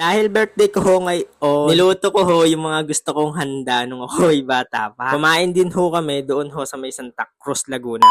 Dahil birthday ko ho ngayon, niluto ko ho yung mga gusto kong handa nung ako'y bata pa. Kumain din ho kami doon ho sa may Santa Cruz, Laguna.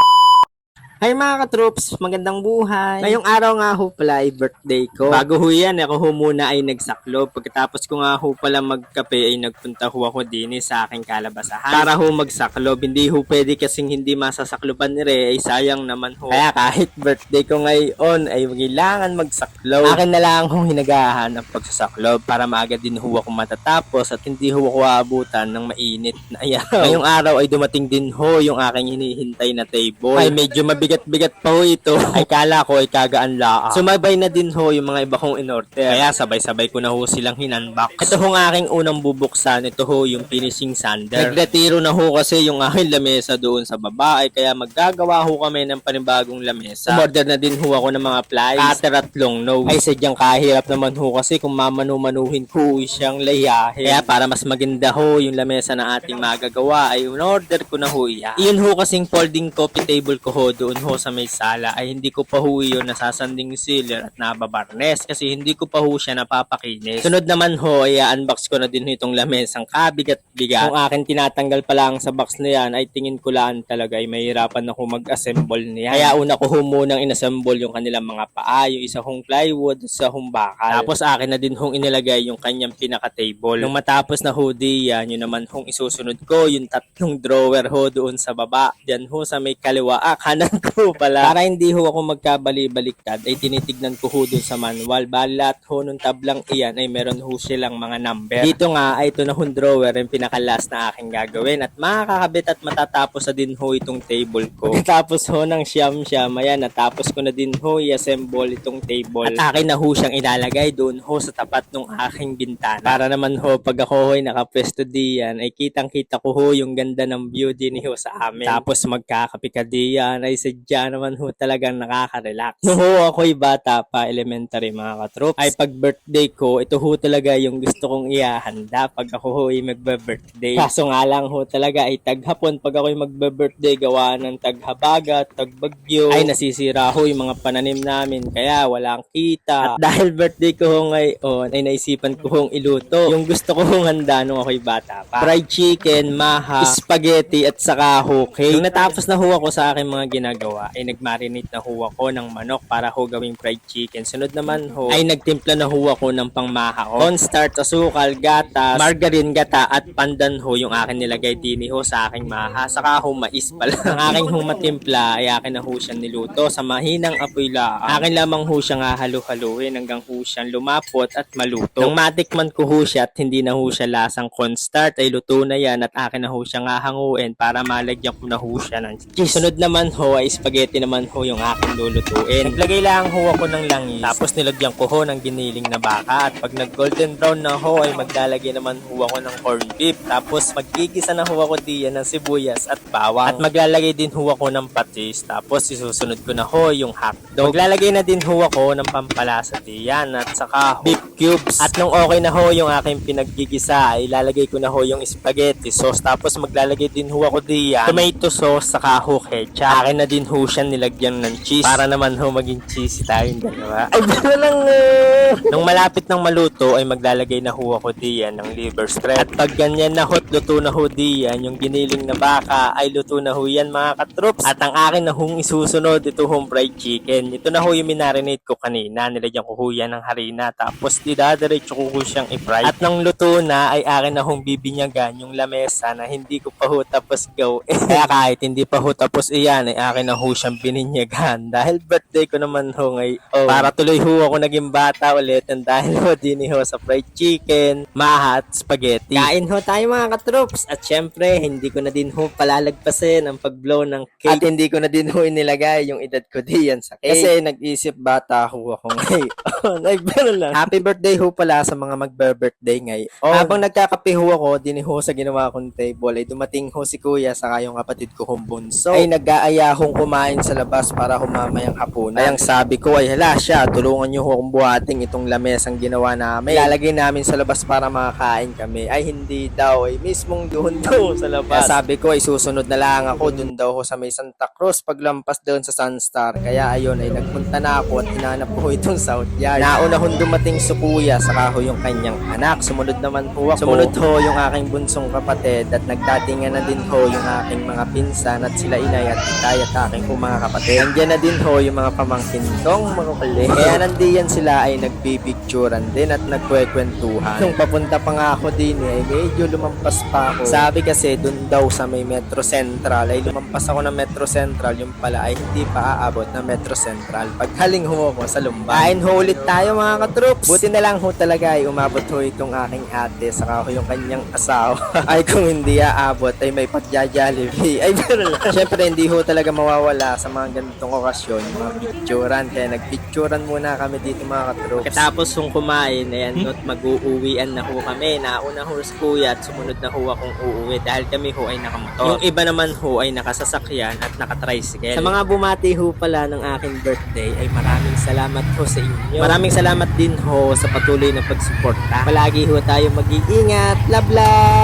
Hi mga katroops, magandang buhay. Ngayong araw nga ho pala ay birthday ko. Bago ho yan, ako ho muna ay nagsaklob. Pagkatapos ko nga ho pala magkape ay nagpunta ho ako din sa aking kalabasahan para ho magsaklob. Hindi ho pwede kasing hindi masasakloban ni Re, ay sayang naman ho. Kaya kahit birthday ko ngayon ay kailangan magsaklob. Akin na lang hong hinagahan ang pagsasaklob para maaga din ho ako matatapos at hindi ho ako aabutan ng mainit na ayaw. Ngayong araw ay dumating din ho yung aking hinihintay na table. Ay medyo mabigat-bigat pa ho ito. Ay kala ko ay kagaan lang. Sumabay na din ho yung mga iba kong in-order. Kaya sabay-sabay ko na ho silang hinunbox. Ito ho ang aking unang bubuksan. Ito ho yung finishing sander. Nagretiro na ho kasi yung aking lamesa doon sa baba. Ay kaya maggagawa ho kami ng panibagong lamesa. Umorder na din ho ako ng mga plies, cutter at long nose. Ay sadyang kahirap naman ho kasi kung mamanu-manuhin ko siyang layahin. Kaya para mas maganda ho yung lamesa na ating magagawa ay in-order ko na ho iyan. Iyon ho kasing folding coffee table ko ho doon ho sa may sala ay hindi ko pa ho yun nasasanding sealer at nababarnes kasi hindi ko pa ho siya napapakinis. Sunod naman ho ay unbox ko na din itong lamesang kabigat-bigat. Kung akin tinatanggal pa lang sa box na yan ay tingin ko lang talaga ay mahirapan ako mag-assemble niya. Kaya una ko ho munang inassemble yung kanilang mga paa, yung isa hong plywood, isa hong bakal. Tapos akin na din hong inilagay yung kanyang pinaka-table. Nung matapos na ho diyan, yun naman hong isusunod ko yung tatlong drawer ho doon sa baba. Diyan ho sa may kaliwa, kanan ko pala. Para hindi ho ako magkabali-baliktad ay tinitignan ko ho doon sa manual. Balat ho nung tablang iyan ay meron ho silang mga number. Dito nga ay ito na hong drawer yung pinaka-last na aking gagawin at makakabit at matatapos na din ho itong table ko. Tapos ho ng siyam-siyam, ayan, natapos ko na din ho i-assemble itong table. At akin na ho siyang ilalagay doon ho sa tapat ng aking bintana. Para naman ho pag ako ho'y nakapwesto diyan ay kitang-kita ko ho yung ganda ng view din ho sa amin. Tapos magkakape ka diyan ay sadya naman ho talagang nakaka-relax. Nung ho ako'y bata pa, elementary mga katroops, ay pag birthday ko, ito ho talaga yung gusto kong ihahanda pag ako ho'y magbe-birthday. Kaso nga lang ho talaga ay taghapon pag ako'y magbe-birthday gawa ng taghabaga, tagbagyo, ay nasisira ho yung mga pananim namin kaya walang kita. At dahil birthday ko ho ngayon ay naisipan ko hong iluto yung gusto ko hong handa nung ako'y bata pa. Fried chicken, maha, spaghetti at saka ho cake. Nung natapos na ho ako sa aking mga ginagawa ay nagmarinate na ho ako ng manok para ho gawing fried chicken. Sunod naman ho ay nagtimpla na ho ako ng pangmaha ko. Cornstarch, asukal, gatas, margarine, gata at pandan ho yung akin nilagay din ho sa aking maha. Saka ho mais pala. Ang aking hong matimpla ay akin na ho siyang niluto sa mahinang apoy lang. Akin lamang ho siyang hahalu-haluin hanggang ho siyang lumapot at maluto. Nung matikman ko ho siya at hindi na ho siya lasang cornstarch ay luto na yan at akin na ho siyang hahanguin para malagyan ko na ho siya ng cheese. Sunod naman ho ay spaghetti naman ho yung aking lulutuin. Naglagay lang ho ako ng langis tapos nilagyan ko ho ng giniling na baka at pag nag golden brown na ho ay maglalagay naman ho ako ng corned beef tapos magigisa na ho ako diyan ng sibuyas at bawang at maglalagay din ho ako ng patis tapos isusunod ko na ho yung hotdog. Maglalagay na din ho ako ng pampalasa diyan at saka beef cubes at nung okay na ho yung aking pinaggigisa ay ilalagay ko na ho yung spaghetti sauce tapos maglalagay din ho ako diyan tomato sauce saka ho ketchup. Akin na din ho siya nilagyan ng cheese para naman ho maging cheesy tayong dalawa. Ay bala lang Nung malapit ng maluto ay maglalagay na ho ako diyan ng liver strip. At pag ganyan na hot luto na ho diyan yung giniling na baka ay luto na ho yan mga katroops. At ang akin na hong isusunod ito hong fried chicken. Ito na ho yung minarinate ko kanina. Nilagyan ko ho yan ng harina tapos idadiretso ko ho siyang i-fry. At nang luto na ay akin na hong bibinyagan yung lamesa na hindi ko pa ho tapos gawin. Kaya kahit hindi pa ho tapos iyan ay akin na ho siyang bininyagan. Dahil birthday ko naman ho ngayon. Para tuloy ho ako naging bata ulit and dahil ho din ho sa fried chicken, maha at spaghetti. Kain ho tayo mga katroops. At syempre, hindi ko na din ho palalagpasin ang pag-blow ng cake. At hindi ko na din ho inilagay yung edad ko diyan sa cake. Kasi nag-isip bata ho ako ngayon. Ay, lang. Happy birthday ho pala sa mga magbe-birthday ngayon. Habang nagkakape ho ako, din ho sa ginawa kong table, ay dumating ho si kuya saka yung kapatid ko hong bunso. Ay nag-aaya hong kumain sa labas para humamayang hapunan. Ay ang sabi ko ay hala siya, tulungan nyo ho kung buhating itong lamesang ginawa namin. Ilalagay namin sa labas para makakain kami. Ay hindi daw, ay mismong doon daw sa labas. Kaya sabi ko ay susunod na lang ako doon daw ho sa may Santa Cruz paglampas doon sa Sunstar. Kaya ayun ay nagpunta na ako at hinanap ko itong South Yard. Nauna hong dumating si kuya saka ho yung kanyang anak. Sumunod naman ho ako. Sumunod ho yung aking bunsong kapatid at nagdatingan na din ho yung aking mga pinsan at sila inay at itay at aking po mga kapatid. Nandiyan na din ho yung mga pamangkin kong mga kulit. Kaya nandiyan sila ay nagbibigturan din at nagkwekwentuhan. Nung papunta pa nga ako din ay medyo lumampas pa ako. Sabi kasi dun daw sa may Metro Central ay lumampas ako ng Metro Central, yung pala ay hindi pa aabot na Metro Central. Paghaling ho ako sa Lumban. Kain ho ulit tayo mga katroops. Buti na lang ho talaga ay umabot ho itong aking ate saka ho yung kanyang asawa. Ay kung hindi aabot ay may pagja-Jollibee. Ay pero lang. Syempre hindi ho talaga mawawala sa mga ganitong okasyon yung mga picturean. Kaya nagpicturean muna kami dito mga katroops. Katapos hong kumain, ayan at mag-uuwian na ho kami. Nauna ho si kuya at sumunod na ho akong uuwi dahil kami ho ay nakamotor. Yung iba naman ho ay nakasasakyan at nakatricycle. Sa mga bumati ho pala ng aking birthday ay maraming salamat ho sa inyo. Maraming salamat din ho sa patuloy na pagsuporta. Palagi ho tayo mag-iingat. Love love!